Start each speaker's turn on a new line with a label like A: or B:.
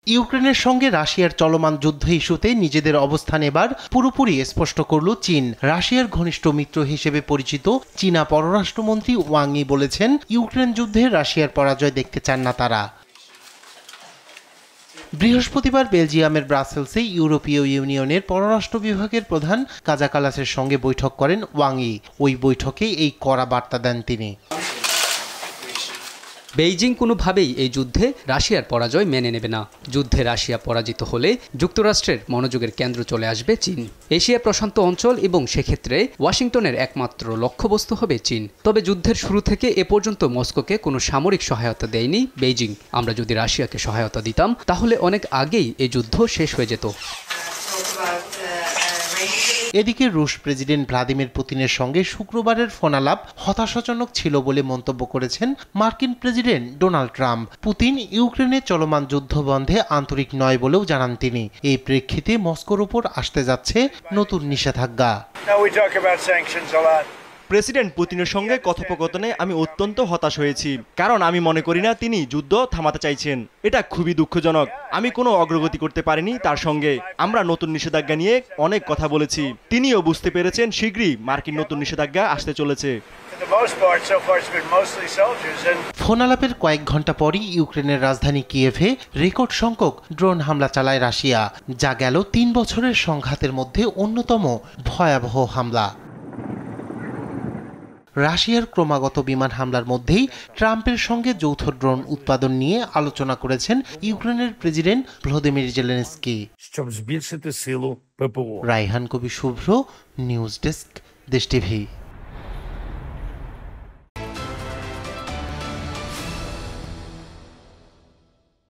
A: ইউক্রেনের সঙ্গে রাশিয়ার চলমান যুদ্ধ ইস্যুতে নিজেদের অবস্থান এবার পুরোপুরি স্পষ্ট করল চীন। রাশিয়ার ঘনিষ্ঠ মিত্র হিসেবে পরিচিত চীনা পররাষ্ট্রমন্ত্রী ওয়াং ই বলেছেন, ইউক্রেন যুদ্ধে রাশিয়ার পরাজয় দেখতে চান না তারা। বৃহস্পতিবার বেলজিয়ামের ব্রাসেলসে ইউরোপীয় ইউনিয়নের পররাষ্ট্র বিভাগের প্রধান কাজা কালাসের সঙ্গে বৈঠক করেন ওয়াং ই। ওই বৈঠকে এই কড়া বার্তা দেন তিনি।
B: বেইজিং কোনোভাবেই এই যুদ্ধে রাশিয়ার পরাজয় মেনে নেবে না। যুদ্ধে রাশিয়া পরাজিত হলে যুক্তরাষ্ট্রের মনোযোগের কেন্দ্র চলে আসবে চীন। এশিয়া প্রশান্ত অঞ্চল এবং সেক্ষেত্রে ওয়াশিংটনের একমাত্র লক্ষ্যবস্তু হবে চীন। তবে যুদ্ধের শুরু থেকে এ পর্যন্ত মস্কোকে কোনো সামরিক সহায়তা দেয়নি বেইজিং। আমরা যদি রাশিয়াকে সহায়তা দিতাম তাহলে অনেক আগেই এই যুদ্ধ শেষ হয়ে যেত।
A: এদিকে রুশ প্রেসিডেন্ট ভ্লাদিমির পুতিনের সঙ্গে শুক্রবারের ফোনালাপ হতাশাজনক ছিল বলে মন্তব্য করেছেন মার্কিন প্রেসিডেন্ট ডোনাল্ড ট্রাম্প। পুতিন ইউক্রেনে চলমান যুদ্ধ বন্ধে আন্তরিক নয় বলেও জানান তিনি। এই প্রেক্ষিতে মস্কোর উপর আসতে যাচ্ছে নতুন নিষেধাজ্ঞা।
C: প্রেসিডেন্ট পুতিনের সঙ্গে কথোপকথনে আমি অত্যন্ত হতাশ হয়েছি, কারণ আমি মনে করি না তিনি যুদ্ধ থামাতে চাইছেন। এটা খুবই দুঃখজনক। আমি কোনো অগ্রগতি করতে পারিনি তার সঙ্গে। আমরা নতুন নিষেধাজ্ঞা নিয়ে অনেক কথা বলেছি। তিনিও বুঝতে পেরেছেন শীঘ্রই মার্কিন নতুন নিষেধাজ্ঞা আসতে চলেছে।
A: ফোনালাপের কয়েক ঘন্টা পরই ইউক্রেনের রাজধানী কিয়েভে রেকর্ড সংখ্যক ড্রোন হামলা চালায় রাশিয়া, যা গেল ৩ বছরের সংঘাতের মধ্যে অন্যতম ভয়াবহ হামলা। রাশিয়ার ক্রমাগত বিমান হামলার মধ্যেই ট্রাম্পের সঙ্গে যৌথ ড্রোন উৎপাদন নিয়ে আলোচনা করেছেন ইউক্রেনের president Volodymyr Zelensky. Raihan Kabi Shubhro, news desk, Desh TV.